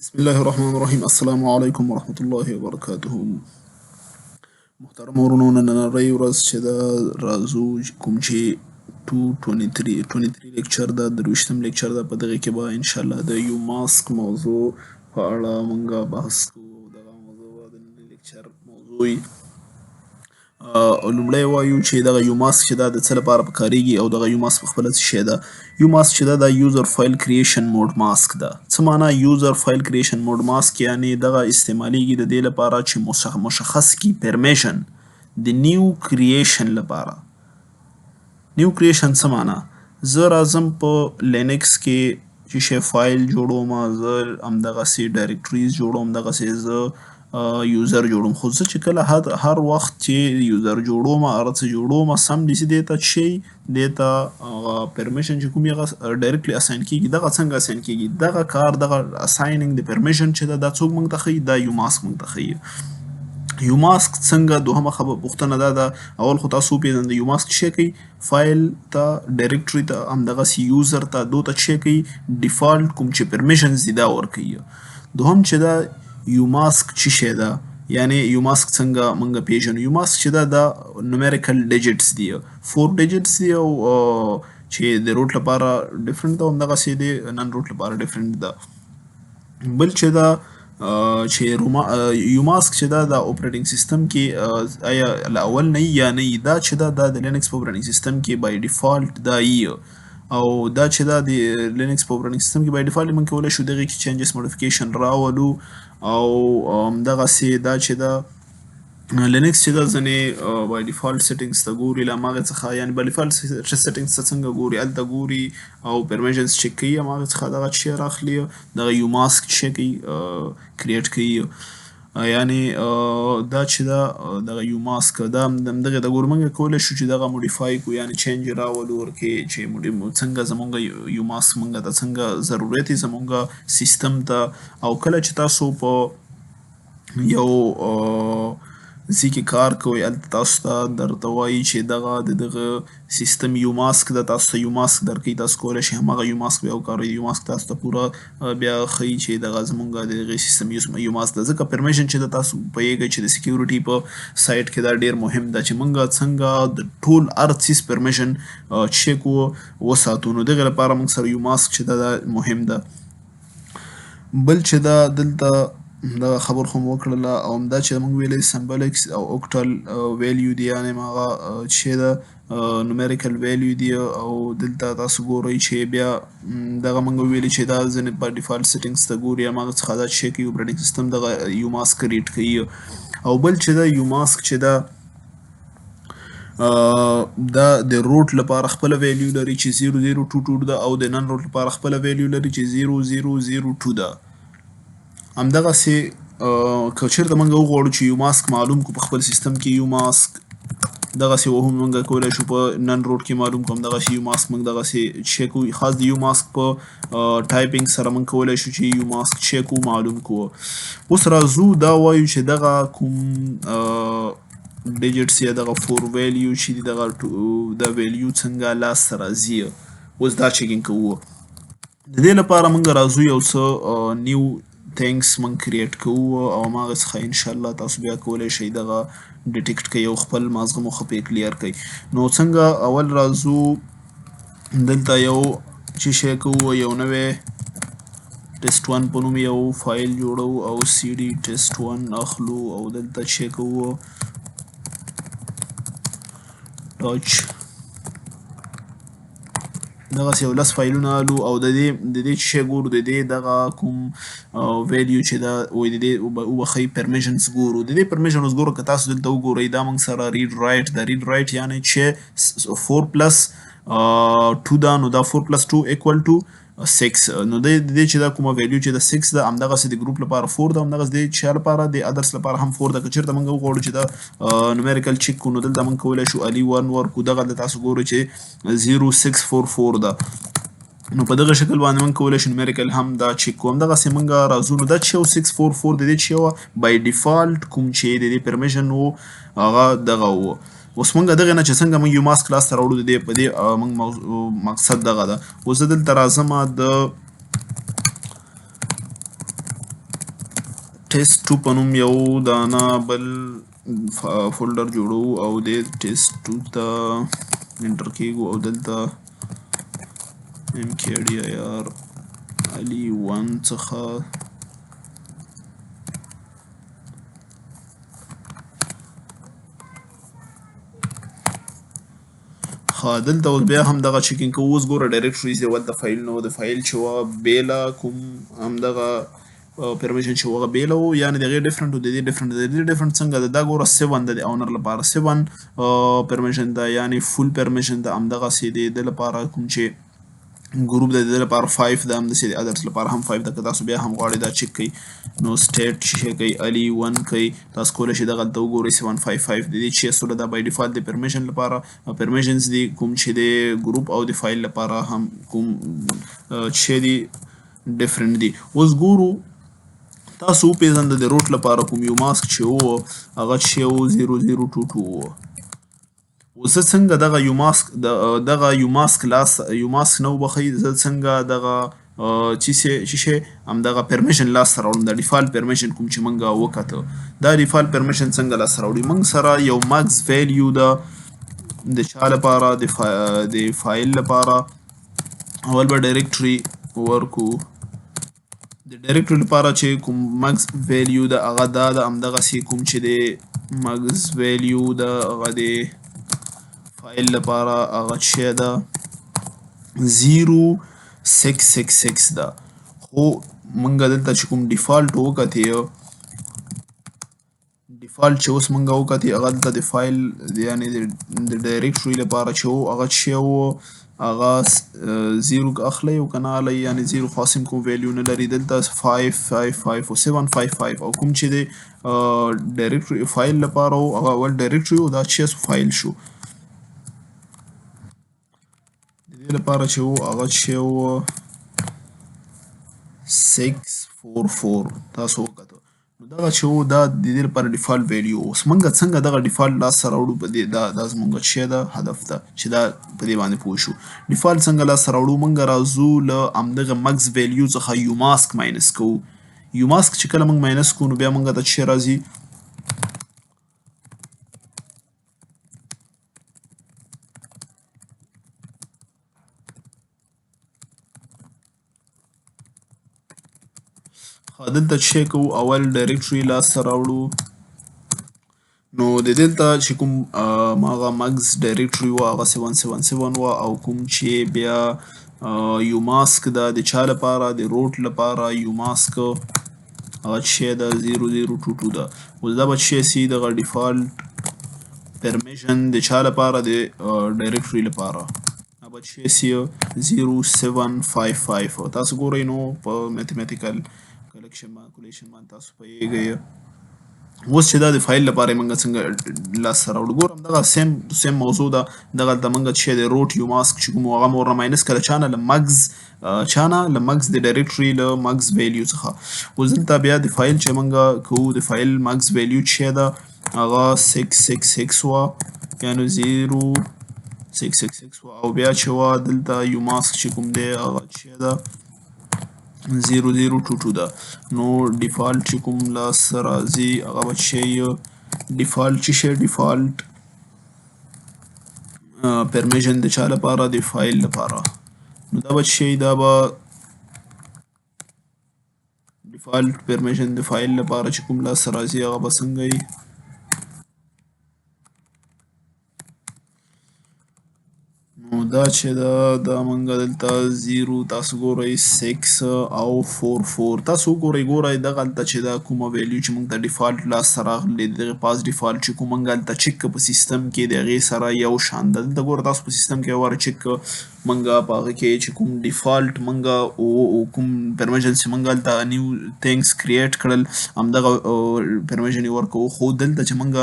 بسم الله الرحمن الرحیم. السلام علیکم ورحمة الله وبرکاته. محترم ورونو، نننۍ ورځ چې ده راځو کوم چې 23 لیکچر ده، 23م لیکچر ده. په دغه کې به انشاءالله د یو ماسک موضوع په اړه مونږ بحث کوو. دغه موضوع به د نننۍ لیکچر موضوع وي. لومړی وایو چې دغه یو ماسک چې ده د څه لپاره پکارېږي او دغه یو ماسک پخپله څه شی ده. یو ماسک چې ده دا یوزر فایل کریشن موډ ماسک ده. څه معنا یوزر فایل کریشن موډ ماسک؟ یعنې دغه استعمالیږي د دې لپاره چې مشخص کړي پرمیشن د نیو کریشن لپاره. نیو کریشن څه معنا؟ زه راځم په لینکس کې چې شی فایل جوړوم، زه همدغسې ډایرکټریز جوړوم، دغسې زه یوزر جوړوم. خو زه چې کله هر وخت چې یوزر جوړوم، هر څه جوړوم، سمدستي دې ته شی دې ته پرمیشن چې کوم هغه ډایرکټلی اساین کېږي. دغه څنګه اساین کېږي؟ دغه کار، دغه اسایننګ د پرمیشن چې ده، دا څوک موږ ته ښیي؟ دا یو ماسک موږ ته ښیي. یو ماسک څنګه؟ دوهمه پوښتنه دا ده، اول خو تاسو وپېژنئ یو ماسک څه شی کوي؟ فایل ته، ډایرکټري ته، همدغسې یوزر ته، دو ته څه شی کوي؟ ډیفالټ کوم چې پرمیشنز دي دا ورکوي. دوهم چې ده یو ماسک څه شی ده؟ یعنې یو ماسک څنګه موږ پیژنو؟ یو ماسک چې ده دا نومیریکل ډیجټس دي، 4 ډیجټس دي، او چې د روټ لپاره ډفرنټ ده، همدغسې د نن روټ لپاره ډفرنټ ده. بل چې ده چې یو ماسک چې ده دا اپریټنګ سیستم کې آیا له اول نه یا نه وي؟ دا چې ده دا د لینکس په اپریټنګ سیستم کې بای ډیفالټ دا وي، او دا چې ده د لینکس په اپریټنګ سیستم کې بای ډیفالټ موږ کولی شو دغې کې چینجز موډیفیکیشن راولو. او همدغسې دا چې ده لینکس چې ده ځینې بای ډیفالټ سیټینګز ته ګوري، له هماغې څخه یعنې بای ډیفالټ سیټینګز ته څنګه ګوري؟ هلته ګوري او پرمیشنز چک کوي، هماغې څخه دغه څه شی راخلي، دغه یو ماسک څه شی کوي؟ کریټ کوي. یعنې دا چې ده دغه یو ماسک دا همدغې ده ګورو. موږ کولی شو چې دغه موډیفای کړو، یعنې چینج یې راولو ورکې چې څنګه زمونږ یو ماسک موږ ته څنګه ضرورت یې زمونږ سیستم ته. او کله چې تاسو په یو ځای کې کار کوئ، هلته تاسو ته درته وایي چې دغه د دغه سیستم یو ماسک ده، تاسو ته یو ماسک درکوي، تاسو کولی شئ هماغه یو ماسک بیا وکاروئ. یو ماسک تاسو ته پوره بیا ښیي چې دغه زمونږ د هغې سیستم یو ماسک ده. ځکه پرمیشن چې ده تاسو پوهېږئ چې د سیکیورټي په سایټ کې دا ډېر مهم ده چې موږ څنګه د ټول هر څیز پرمیشن چک وساتو. نو دغې لپاره موږ سره یو ماسک چې ده دا مهم ده. بل چې ده دلته دغه خبر خو مو وکړله، او همدا چې موږ ویلی سمبلیکس او اوکټل ویلیو دي، یعنې هغه چې شی ده نومیریکل ویلیو دي. او دلته تاسو ګورئ چې بیا دغه موږ ویلي چې دا ځینې په ډیفالټ سیټینګز ته ګوري، هماغه څخه دا چې شی کوي اپریټنګ سیستم دغه یو ماسک کریټ کوي. او بل چې ده یو ماسک چې ده دا د روټ لپاره خپله ویلیو لري چې 00222 ده، او د نن روټ لپاره خپله ویلیو لري چې 0002 ده. همدغسې که چېرته موږ وغواړو چې یو ماسک معلوم کړو په خپل سیستم کې، یو ماسک دغسې وهم موږ کولی شو په نن روټ کې معلوم کړو. همدغسې یو ماسک موږ دغسې چک کوو. خاص د یو ماسک په ټایپینګ سره موږ کولی شو چې یو ماسک چک کوو، معلوم کړو. اوس راځو دا وایو چې دغه کوم ډیجټس یا دغه 4 ویلیو چې دي، دغه دا ویلیو څنګه لاسته راځي. اوس دا چیکینګ کوو. د دې لپاره موږ راځو یو څه نیو تینګس موږ کریټ کوو، او هماغې څخه انشاءالله تاسو بیا کولی شئ دغه ډیټیکټ کړئ او خپل مازغه مو ښه پرې کلیر کړئ. نو څنګه؟ اول راځو دلته یو چې شی کوو، یو نوی ټیسټ 1 په نوم یو فایل جوړوو، او سی ډي ټیسټ 1 اخلو، او دلته چې کوو ټاچ دغسې یو 10 فایلونه الو، او د دې چې شی ګورو، د دې دغه کوم ویلیو چې ده وایي د دې وبښئ پرمیشنز ګورو. د دې پرمیشن اوس ګورو، که تاسو دلته وګورئ دا موږ سره ریډ رایټ ده. ریډ رایټ یعنې چې 4+2 ده، نو دا 4+2 equal to 6. نو د دې چې دا کومه ویلیو چې ده 6 ده، همدغسې د ګروپ لپاره 4 ده، همدغسې د چا لپاره د ادرس لپاره هم 4 ده. که چېرته موږ وغواړو چې دا نومیریکل چک کړو، نو دلته موږ کولی شو الي 1 ورکړو. دغه دلته تاسو ګورئ چې 0644 ده. نو په دغه شکل باندې موږ کولی شو نومیریکل هم دا چک کړو. همدغسې موږ راځو، نو دا چې یو 644 د دې چې یوه بای ډیفالټ کوم چې د دې پرمیشن و هغه دغه و. اوس موږ دغې نه چې څنګه موږ یو ماسک لاسته راوړو، د دې په دې موږ مقصد دغه ده. اوس زه دلته راځمه د ټیسټ 2 په نوم یو دانه بل فولډر جوړو او د ټیسټ 2 ته انټر کیږو او دلته mkdir علي 1 څخه دلته اوس بیا هم دغه چیکینګ کوو. اوس ګوره ډایرکټریز دی ولته فایل نو د فایل چې وه بیله کوم همدغه پرمیشن چې هغه بیله و یعنې د هغې ډفرنټ و د دې ډفرنټ د دې ډفرنټ څنګه ده دا ګوره 7 ده د اونر لپاره 7 پرمیشن ده یعنې فول پرمیشن ده همدغسې د ده لپاره کوم چې ګروپ د دې لپاره 5 ده همداسې د ادرس لپاره هم 5 ده که تاسو بیا هم غواړئ دا چیک کړئ نو سټیټ شی کوي علي 1 کوي تاسو کولی شئ دغلته وګورئ 755 د دې چې اصوله دا بای ډیفالت د پرمیشن لپاره پرمیشنز دي کوم چې د ګروپ او د فایل لپاره هم کوم چې دي ډفرنټ دي. اوس ګورو تاسو وپېژنده د روټ لپاره کوم یو ماسک چې و هغه چې و 0022 و. اوس زه څنګه دغه یو ماسک نه وبخئ زه څنګه دغه چې شی همدغه پرمیشن لاسته راوړم د ډیفالت پرمیشن کوم چې موږ وکته دا ډیفالت پرمیشن څنګه لاسته راوړي. موږ سره یو ماکس ویلیو ده د چا لپاره د فایل لپاره اول به ډایرکټري ورکو د ډایرکټري لپاره چې کوم ماکس ویلیو ده هغه دا ده همدغسې کوم چې د ماکس ویلیو ده هغه د فایل لپاره هغه چې ده 0666 ده خو موږ دلته چې کوم ډیفالټ وکتې ډیفالټ چې اوس موږ وکتې هغه دلته د فایل یعنې د ډایرکټري لپاره چې و هغه چې و هغه 0 اخلی او که نه اخلی یعنې 0 خاص کوم ویلیو نه لري دلته 555 او 755 او کوم چې د ډایرکټري فایل لپاره و هغه اول ډایرکټري و دا چې فایل شو لپاره چې و هغه چې و 644 تاسو وکتو نو دغه چې و دا د دې لپاره ډیفالټ ویلیو اوس موږ څنګه دغه ډیفالټ لاسته راوړو په دې دا زموږ چې ده هدف ده چې دا په دې باندې پوه شو. ډیفالټ څنګه لاسته راوړو موږ راځو له همدغه ماکس ویلیو څخه یو ماسک ماینس کوو. یو ماسک چې کله موږ ماینس کوو نو بیا موږ ته چې راځي دلته چې کوو اول ډایرکټري لاسته راوړو نو د دلته چې کوم هغه ماکس ډایرکټري و هغه 777 و او کوم چې بیا یو ماسک ده د چا لپاره د روټ لپاره یو ماسک هغه چې ده 0022 ده. اوس دا به چې سي دغه ډیفالټ پرمیشن د چا لپاره د ډایرکټري لپاره هغه به چې سي 0755 تاسو ګورئ نو په میتھمیټیکل کیلکولیشن باندې تاسو پوهیږئ. اوس چې دا د فایل لپاره موږ څنګه لاسته راوړو ګورم دغه سیم موضوع ده دغلته موږ چې د روټ یو ماسک چې کوم هغه مو ورنه ماینس کړه چا نه له ماکس د ډایرکټري له ماکس ویلیو څخه. اوس دلته بیا د فایل چې موږ کوو د فایل ماکس ویلیو چې ده هغه 666 وه یعنې 0666 وه او بیا چې وه دلته یو ماسک چې کوم دی هغه چې ده 0022 ده نو ډیفالټ چې کوم لاسته راځي هغه به چې ډیفالټ چې شی ډیفالټ پرمیشن د چا لپاره د فایل لپاره نو دا به چې دا به ډیفالټ پرمیشن د فایل لپاره چې کوم لاسته راځي هغه به څنګه وي نو دا چې دا موږ دلته 0 تاسو ګورئ 6 او 44 تاسو ګورئ دغلته چې دا کومه ویلیو چې موږ ته ډیفالټ لاسته راغلی د دغې پاس ډیفالټ چې کوم موږ هلته چک په سیستم کې د هغې سره یو شان ده. دلته ګوره تاسو په سیستم کې واره چک موږ په هغه کې چې کوم ډیفالټ موږ کوم پرمیشن چې موږ هلته نیو تھینګس کریټ کړل همدغه پرمیشن یې ورکوو خو دلته چې موږ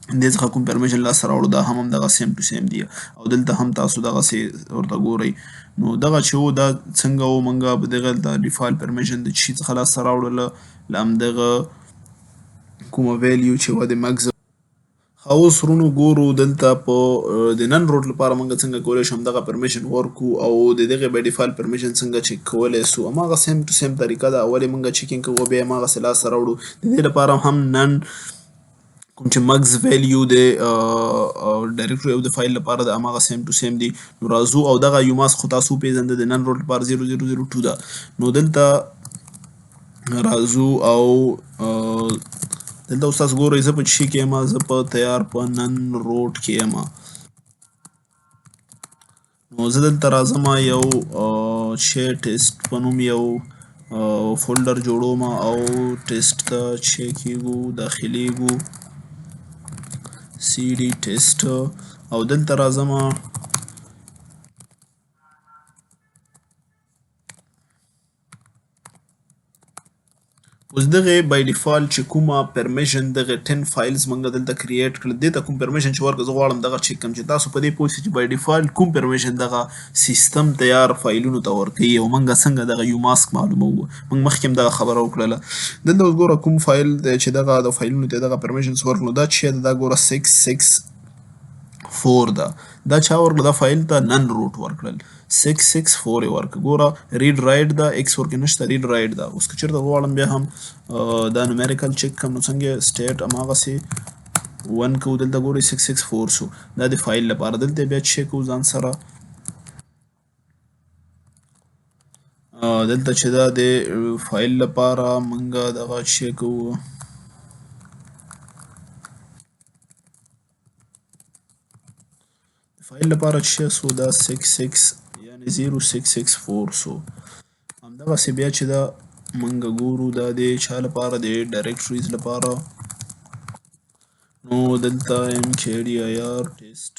دې څخه کوم پرمیشن لاسته راوړو دا هم همدغه سیم ټو سیم دي او دلته هم تاسو دغسې ورته ګورئ نو دغه چې و دا څنګه و موږ په دغه د ډیفالټ پرمیشن د شي څخه لاسته راوړله له همدغه کومه ویلیو چې وه د ماکس اوس ورونو ګورو دلته په د نن روټ لپاره موږ څنګه کولی شو همدغه پرمیشن ورکو او د دغې بای ډیفالت پرمیشن څنګه چک کولی سو هماغه سیم ټو سیم طریقه ده اول یې موږ چیکینګ کوو بیا یې هماغسې لاسته راوړو د دې لپاره هم نن کوم چې مګز ویلیو د ډایرکټري او د فایل لپاره د هماغه سیم ټو سیم دي نو راځو او دغه یوماسک خو تاسو وپېژنده د نن روټ لپاره 0002 ده نو دلته راځو او دلته اوس تاسو ګورئ زه په چي کې یم زه په تیار په نن روټ کې یم نو زه دلته راځم یو چې ټیسټ په نوم یو فولډر جوړوم او ټیسټ ته چې کېږو داخلیږو سی ډي ټیسټ او دلته راځم اوس دغه بای ډیفالت چې کومه پرمیشن دغه 10 فایلز موږ دلته کریټ کړل دې ته کوم پرمیشن چې ورکړه زه غواړم دغه چیک کړم چې تاسو په دې پوه شئ چې بای ډیفالت کوم پرمیشن دغه سیستم تیار فایلونو ته ورکوي او موږ څنګه دغه یو ماسک معلوموو موږ مخکې هم دغه خبره وکړله دلته اوس ګوره کوم فایل دی چې دغه د فایلونو ته دغه پرمیشنز ورکړو دا چې دا ګوره 664 ده دا چا ورکړه دا فایل ته نن روټ ورکړل 664 یې ورکړه ګوره ریډ رایټ ده ایکس ورکې نشته ریډ رایټ ده اوس که چېرته غواړم بیا هم دا نومیریکل چک کړم نو څنګه سټیټ هماغسې 1 کوو دلته ګورئ 664 شو دا د فایل لپاره دلته بیا چک کوو ځان سره دلته چې دا د فایل لپاره موږ دغه چک کوو فایل لپاره چې سو دا 66 یعنی 0664 سو همدغسې بیا چې دا موږ ګورو دا د چا لپاره د ډایرکټریز لپاره نو دلته mkdir ټیسټ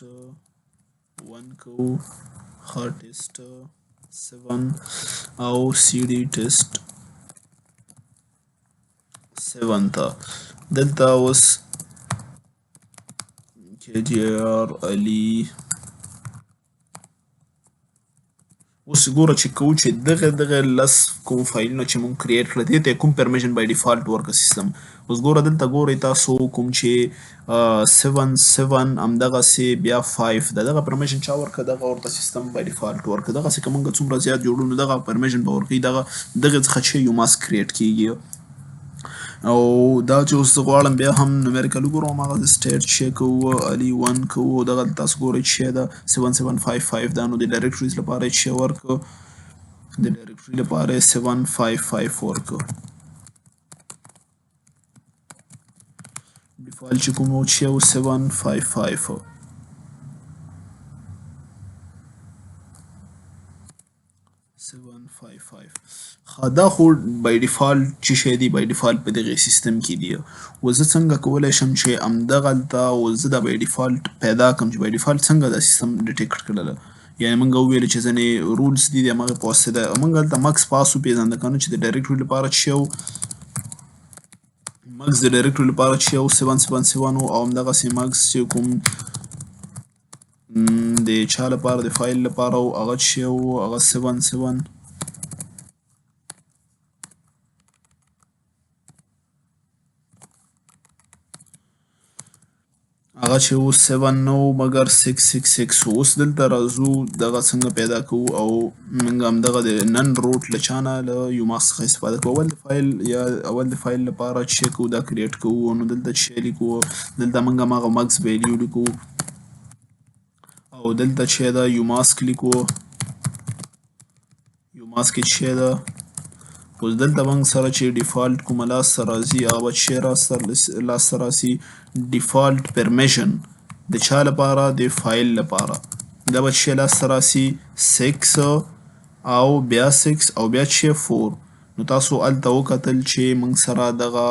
1 کوو ښه ټیسټ 7 او cd ټیسټ 7 ته دلته اوس mkdir علي اوس ګوره چې کوو چې دغه لس کوم فایلونه چې مونږ کریټ کړه دې ته کوم پرمیشن بای ډیفالت ورکړه سیستم اوس ګوره دلته ګورئ تاسو کوم چې 7 همدغسې بیا 5 دغه پرمیشن چا ورکړه دغه ورته سیستم بای ډیفالت ورکړه دغسې که مونږ څومره زیات جوړو نو دغه پرمیشن به ورکوي دغه څخه چې یو ماسک کریټ کیږي او دا چې اوس زه غواړم بیا هم نومیریکل وګورم هماغه سټیټ چې کوو علي 1 کوو او دغه تاسو ګورئ چې ده 7755 دا نو د ډایرکټریز لپاره یې چې ورکړو د ډایرکټري لپاره یې 7554 ورکړو ډیفالت چې کوم و چې و 755 755 دا خو بای ډیفالت چې شی دی بای ډیفالت په دغه سیستم کې دی و زه څنګه کولی شم چې همدغلته و زه دا بای ډیفالت پیدا کړم چې بای ډیفالت څنګه دا سیستم ډیټیکټ کړله یعنې موږ وویل چې ځینې رولز دي د همغې په واسطه موږ هلته مکس پاس وپېژانده که نه چې د ډایرکټري لپاره چې یو مکس د ډایرکټري لپاره چې یو 777 او همدغسې مکس چې کوم د چا لپاره د فایل لپاره و هغه چې یو هغه 77 هغه چې و 7 نو مګر 666 اوس دلته راځو دغه څنګه پیدا کوو او موږ همدغه د نن روټ له چا نه له یو ماسک څخه استفاده کوو اول د فایل لپاره چې کوو دا کریټ کوو نو دلته چې لیکو دلته موږ هماغه مکس ویلیو لیکو او دلته چې ده یو ماسک لیکو یو ماسک یې چې ده اوس دلته موږ سره چې ډیفالت کومه لاسته راځي هغه به چې لاسته راسي ډیفالت پرمیشن د چا لپاره د فایل لپاره دا به چې لاسته راسي 6 او بیا 6 او بیا چې 4 نو تاسو هلته وکتل چې موږ سره دغه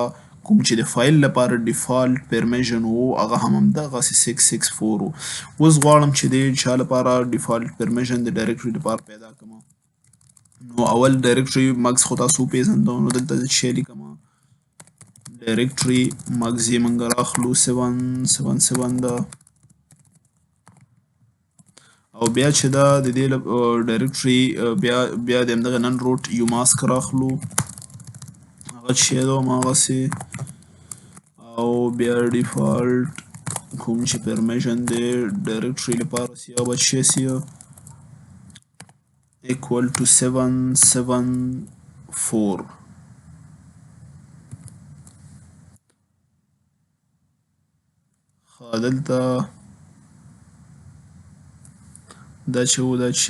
کوم چې د فایل لپاره ډیفالت پرمیشن و هغه هم همدغسې 664 و اوس غواړم چې د چا لپاره ډیفالت پرمیشن د ډایرکټري لپاره پیدا کړم نو اول ډایرکټري مکس خو تاسو وپېژنده نو دلته زه چې لیکم ډایرکټري مکس یې موږ راخلو 777 ده او بیا چې دا د دې ډایرکټري بیا د همدغه نن روټ یو ماسک راخلو هغه چې ده هماغسې او بیا ډیفالت کوم چې پرمیشن دی ډایرکټري لپاره سي هغه به څه سي equal to 774 دلته دا چې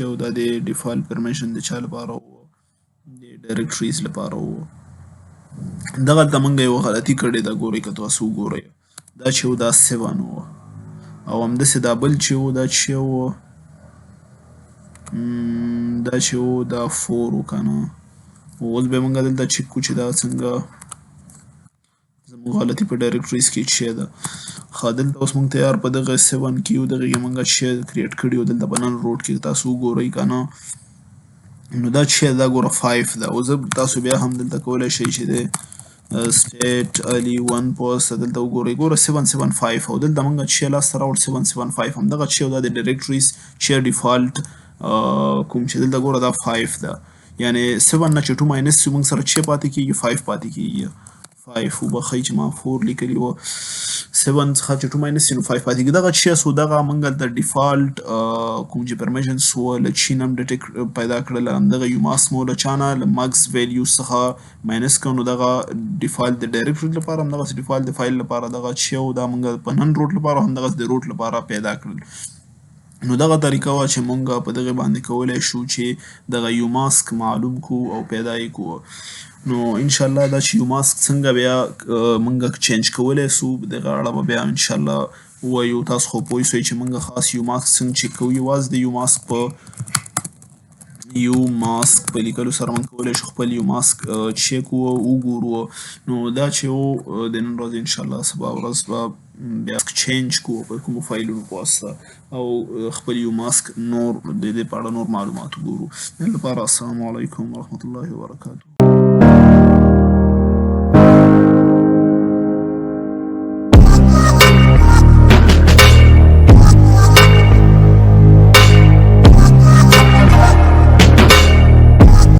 و دا د ډیفالت پرمیشن د چا لپاره و د ډایرکټریز لپاره و دغلته موږ یوه غلطي کړې ده ګورئ که تاسو وګورئ دا چې و دا 7 و او همداسې دا بل چې و دا چې و دا چې و دا 4 و که نه اوس به موږ دلته چک کړو چې دا څنګه زموږ غلطي په ډایرکټریز کې څه ده ښه دلته اوس موږ تیار په دغه 7 کې یو دغه کې موږ څه کریټ کړي و دلته په نن روډ کې تاسو وګورئ که نه نو دا څه دا ګوره 5 ده او زه تاسو بیا هم دلته کولی شئ چې دی state ali 1 post دلته وګورئ ګوره 775 او دلته موږ څه لاسته راوړ 775 همدغه څه دا د ډایرکټریز څه ډیفالت کوم چې دلته ګوره دا 5 ده یعنی 7 نه چې 2 ماینس چې موږ سره څه پاتې کېږي 5 پاتې کېږي 5 وبخئ چې ما 4 لیکلي وه 7 څخه چې 2 ماینس نو 5 پاتې کېږي دغه څه سو دغه موږ د ډیفالت کوم چې پرمیشنز وه له چی نه هم پیدا کړل همدغه یو ماسک مو له چا نه له ماکس ویلیو څخه ماینس کړو نو دغه ډیفالت د ډایرکټري لپاره همدغسې ډیفالت د فایل لپاره دغه څه و دا موږ په نن روټ لپاره همدغسې د روټ لپاره پیدا کړل نو دغه طریقه وه چې مونږ په دغې باندې کولی شو چې دغه یو ماسک معلوم کړو او پیدا یې کړو نو انشاءالله دا چې یو ماسک څنګه بیا مونږ چینج کولی سو دغه اړه به بیا انشاءالله ووایو تاسو خو پوه سئ چې مونږ خاص یو ماسک څنګه چک کوو یوازې د یو ماسک په لیکلو سره موږ کولی شو خپل یو ماسک چک وګورو نو دا چې و د نن ورځې انشاءالله سبا ورځ به بیا چینج کوو په کومو فایلونو په واسطه او خپل یو ماسک نور د دې په اړه نور معلومات وګورو نن لپاره السلام علیکم ورحمة الله وبرکاته